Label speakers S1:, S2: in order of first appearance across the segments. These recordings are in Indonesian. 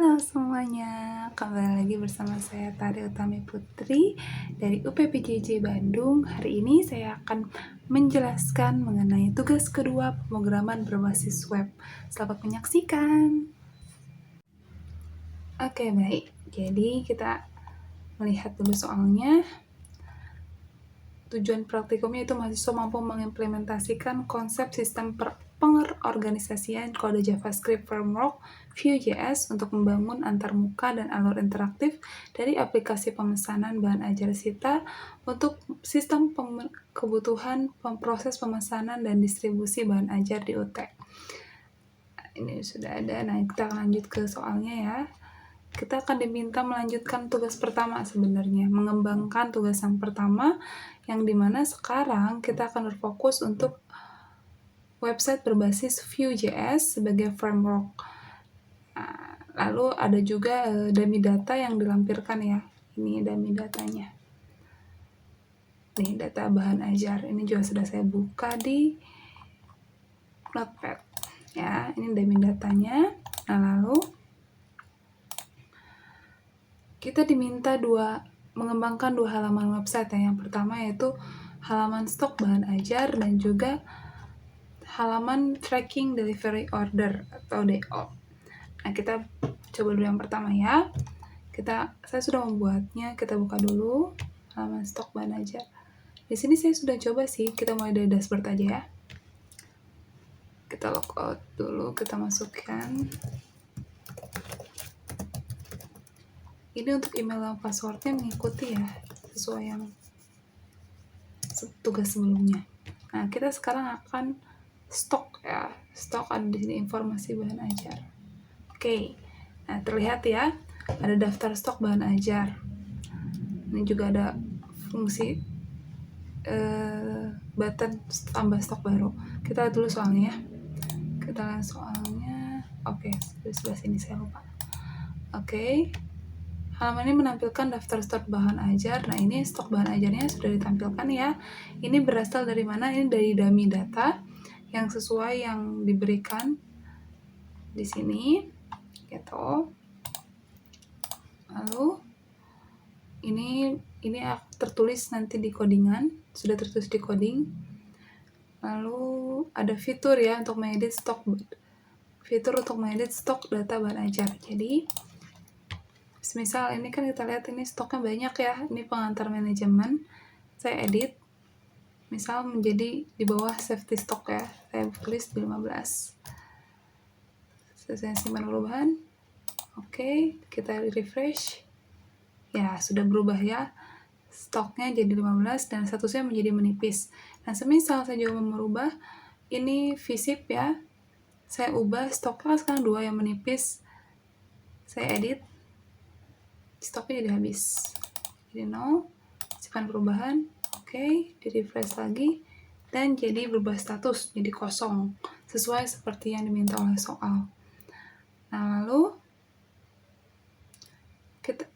S1: Halo semuanya, kembali lagi bersama saya Tari Utami Putri dari UPPJJ Bandung. Hari ini saya akan menjelaskan mengenai tugas kedua pemrograman berbasis web. Selamat menyaksikan. Oke, baik. Jadi kita melihat dulu soalnya. Tujuan praktikumnya itu mahasiswa mampu mengimplementasikan konsep sistem pengorganisasian kode JavaScript Framework Vue.js untuk membangun antarmuka dan alur interaktif dari aplikasi pemesanan bahan ajar Sita untuk sistem kebutuhan proses pemesanan dan distribusi bahan ajar di UT. Ini sudah ada, nah kita akan lanjut ke soalnya ya. Kita akan diminta melanjutkan tugas pertama sebenarnya, mengembangkan tugas yang pertama, yang dimana sekarang kita akan berfokus untuk website berbasis Vue.js sebagai framework. Nah, lalu ada juga dummy data yang dilampirkan ya, ini dummy datanya. Nih data bahan ajar, ini juga sudah saya buka di Notepad. Ya, ini dummy datanya. Nah lalu kita diminta mengembangkan dua halaman website ya. Yang pertama yaitu halaman stok bahan ajar dan juga halaman tracking delivery order atau DO. Nah, kita coba dulu yang pertama ya. Saya sudah membuatnya, kita buka dulu halaman stok bahan ajar. Di sini saya sudah coba sih, kita mulai dari dashboard aja ya. Kita logout dulu, kita masukkan. Ini untuk email dan passwordnya mengikuti ya, sesuai yang tugas sebelumnya. Nah, kita sekarang akan stok ya. Stok ada di sini informasi bahan ajar. Oke. Nah, terlihat ya, ada daftar stok bahan ajar. Ini juga ada fungsi button tambah stok baru. Kita lihat dulu soalnya ya. Kita lihat soalnya. Oke, di sebelah sini saya lupa. Oke. Halaman ini menampilkan daftar stok bahan ajar. Nah, ini stok bahan ajarnya sudah ditampilkan ya. Ini berasal dari mana? Ini dari dummy data yang sesuai yang diberikan di sini. Gitu. Lalu ini tertulis nanti di codingan, sudah tertulis di coding. Lalu ada fitur ya untuk mengedit stok data bahan ajar. Jadi misal ini kan kita lihat ini stoknya banyak ya, ini pengantar manajemen, saya edit misal menjadi di bawah safety stock ya, saya tulis di 15. Saya simpan perubahan. Oke, kita refresh ya, sudah berubah ya, stoknya jadi 15 dan statusnya menjadi menipis. Nah, semisal saya juga mau merubah ini visip ya, saya ubah stoknya sekarang 2 yang menipis, saya edit, stoknya jadi habis, jadi 0, simpan perubahan, oke, di refresh lagi, dan jadi berubah status, jadi kosong, sesuai seperti yang diminta oleh soal. Nah, lalu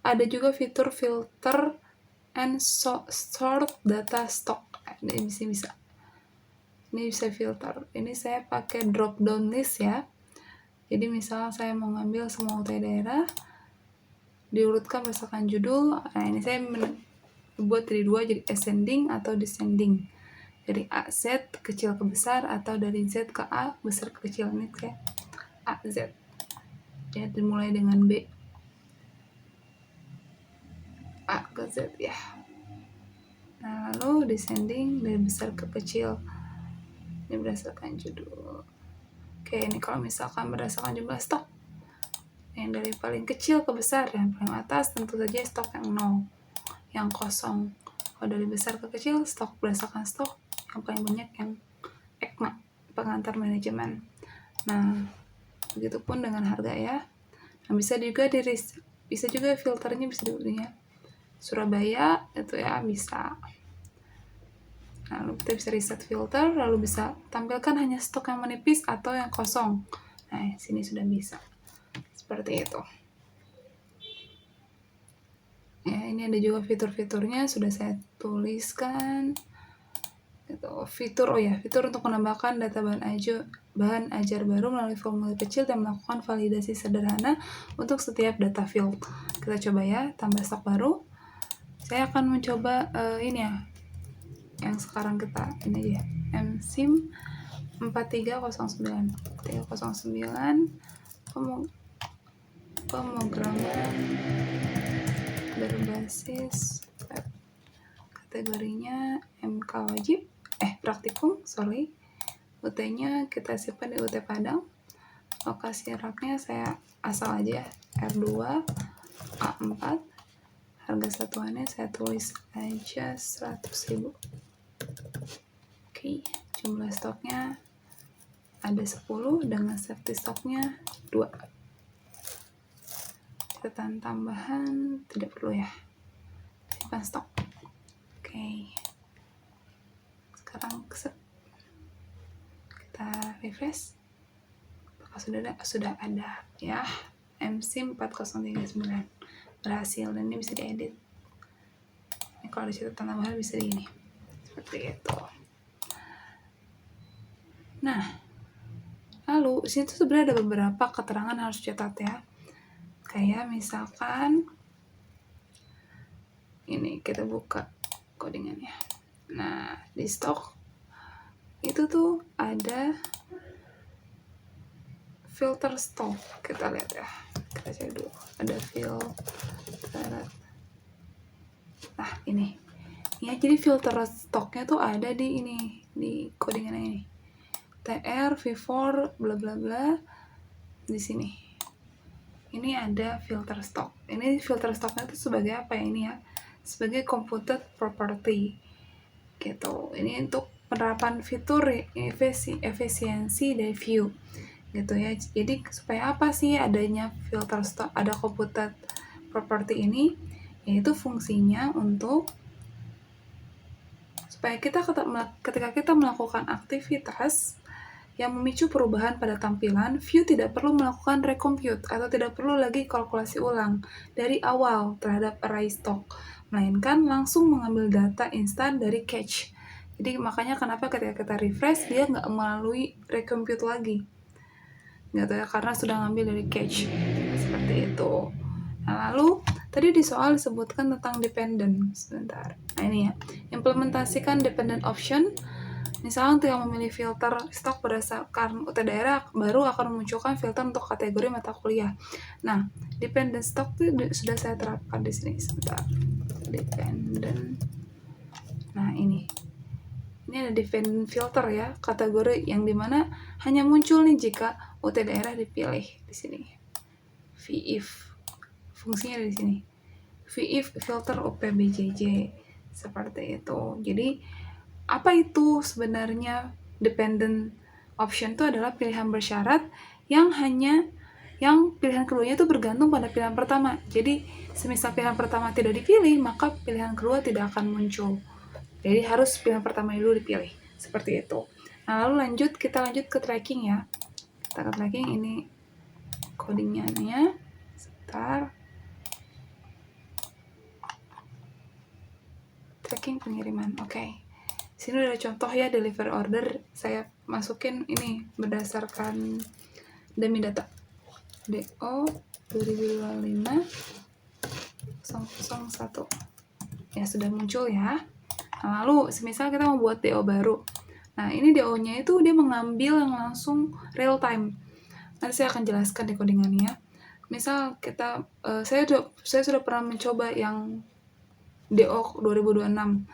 S1: ada juga fitur filter and sort data stock. Ini bisa. Ini bisa filter. Ini saya pakai drop down list ya. Jadi misal saya mau ngambil semua UT daerah, diurutkan berdasarkan judul. Nah, ini saya buat dari 2 jadi ascending atau descending. Dari A, Z, kecil ke besar, atau dari Z ke A, besar ke kecil. Ini kayak A, Z. Ya, dimulai dengan B. A ke Z ya. Nah, lalu descending dari besar ke kecil. Ini berdasarkan judul. Oke, ini kalau misalkan berdasarkan jumlah stok. Yang dari paling kecil ke besar, yang paling atas tentu saja stok yang 0, yang kosong. Kalau dari besar ke kecil, stok berdasarkan stok, yang paling banyak yang ECMA, pengantar manajemen. Nah, begitupun dengan harga ya. Nah, bisa juga filternya bisa dibelinya Surabaya itu ya, bisa. Lalu kita bisa reset filter, lalu bisa tampilkan hanya stok yang menipis atau yang kosong. Nah, sini sudah bisa. Seperti itu. Ya, ini ada juga fitur-fiturnya sudah saya tuliskan. Gitu. Fitur untuk menambahkan data bahan ajar baru melalui formulir kecil dan melakukan validasi sederhana untuk setiap data field. Kita coba ya, tambah stok baru. Saya akan mencoba ini ya, yang sekarang kita ini aja, MSIM 4309 pemrograman berbasis web. Kategorinya MK wajib, praktikum, UT-nya kita simpan di UT Padang. Lokasi raknya saya asal aja, R2 A4. Harga satuannya saya tulis aja 100.000. Oke, jumlah stoknya ada 10 dengan safety stoknya 2. Catatan tambahan tidak perlu ya, simpan stok. Oke, sekarang kita refresh. Apakah sudah ada ya, MSIM 4039 berhasil, dan ini bisa diedit. Ini kalau di catatan tambahan bisa di ini seperti itu. Nah, lalu di sini tuh sebenarnya ada beberapa keterangan harus catat ya. Kayak misalkan ini kita buka codingannya. Nah, di stok itu tuh ada filter stok. Kita lihat ya. Kita cek dulu. Ada filter. Nah, ini. Ya, jadi filter stoknya tuh ada di ini, di codingan ini. TR, V4, bla bla bla di sini. Ini ada filter stock. Ini filter stocknya tuh sebagai apa ya ini ya? Sebagai computed property. Gitu. Ini untuk penerapan fitur efisiensi dari view. Gitu ya. Jadi supaya apa sih adanya filter stock, ada computed property ini? Yaitu fungsinya untuk supaya ketika kita melakukan aktivitas yang memicu perubahan pada tampilan, view tidak perlu melakukan recompute atau tidak perlu lagi kalkulasi ulang dari awal terhadap array stock, melainkan langsung mengambil data instan dari cache. Jadi makanya kenapa ketika kita refresh dia nggak melalui recompute lagi, nggak tahu ya, karena sudah ngambil dari cache seperti itu. Nah, lalu tadi di soal disebutkan tentang dependent. Sebentar. Nah, ini ya. Implementasikan dependent option. Misalnya ketika memilih filter stok berdasarkan UT daerah, baru akan memunculkan filter untuk kategori mata kuliah. Nah, dependent stock itu sudah saya terapkan di sini. Sebentar. Dependent. Nah, ini. Ini ada dependent filter ya, kategori yang dimana hanya muncul nih jika UT daerah dipilih di sini. VIF. Fungsinya di sini. VIF filter UPBJJ seperti itu. Jadi apa itu sebenarnya dependent option? Itu adalah pilihan bersyarat yang pilihan keduanya itu bergantung pada pilihan pertama. Jadi semisal pilihan pertama tidak dipilih, maka pilihan kedua tidak akan muncul. Jadi harus pilihan pertama dulu dipilih. Seperti itu. Nah, lalu kita lanjut ke tracking ya. Kita ke tracking, ini codingnya. Sebentar. Tracking pengiriman. Oke. Sini udah ada contoh ya delivery order. Saya masukin ini berdasarkan demi data. DO 2025 001. Ya sudah muncul ya. Nah, lalu semisal kita mau buat DO baru. Nah, ini DO-nya itu dia mengambil yang langsung real time. Nanti saya akan jelaskan di codingannya. Misal saya sudah pernah mencoba yang DO 2026-01,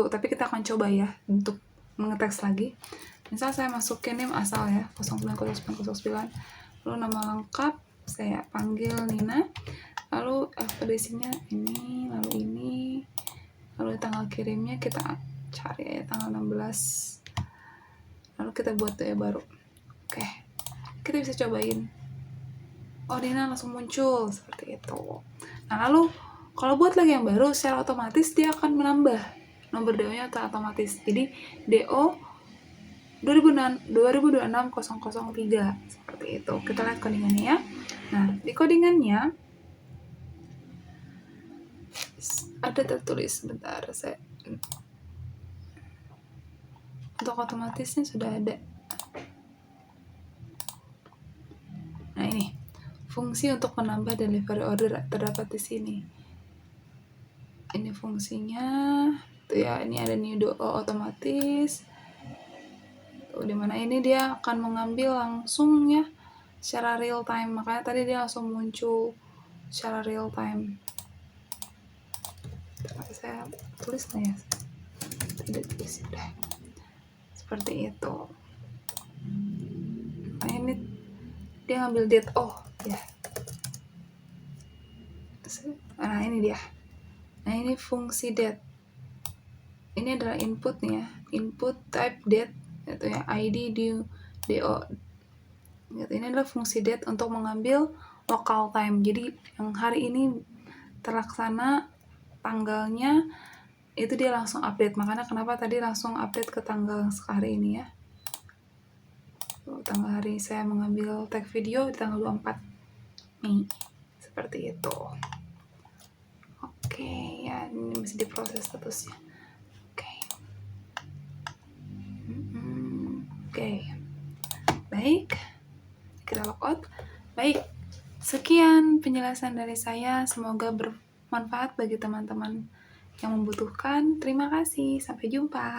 S1: tapi kita akan coba ya untuk mengetes lagi. Misal saya masukin name asal ya, 090909, lalu nama lengkap saya panggil Nina, lalu address-nya ini, lalu tanggal kirimnya kita cari ya, tanggal 16, lalu kita buat DO baru. Oke, kita bisa cobain. Oh, Nina langsung muncul seperti itu. Nah, lalu kalau buat lagi yang baru, secara otomatis dia akan menambah nomor DO-nya otomatis. Jadi DO 2026-003 seperti itu. Kita lihat codingannya ya. Nah, di codingannya ada tertulis, sebentar saya. Untuk otomatisnya sudah ada. Nah ini, fungsi untuk menambah delivery order terdapat di sini. Ini fungsinya, tuh ya, ini ada new do otomatis. Tuh, dimana ini dia akan mengambil langsung ya, secara real time. Makanya tadi dia langsung muncul secara real time. Saya tulis nih ya, tidak tulis udah. Seperti itu. Nah ini dia ngambil date, oh ya. Nah ini dia. Nah ini fungsi date. Ini adalah input nih ya, input type date, yaitu ya ID do. Ini adalah fungsi date untuk mengambil local time. Jadi yang hari ini terlaksana tanggalnya itu dia langsung update. Makanya kenapa tadi langsung update ke tanggal hari ini ya. Tanggal hari saya mengambil tag video di tanggal 24 Mei. Seperti itu. Oke, ya ini masih diproses statusnya. Oke. Baik. Kita logout. Baik. Sekian penjelasan dari saya. Semoga bermanfaat bagi teman-teman yang membutuhkan. Terima kasih. Sampai jumpa.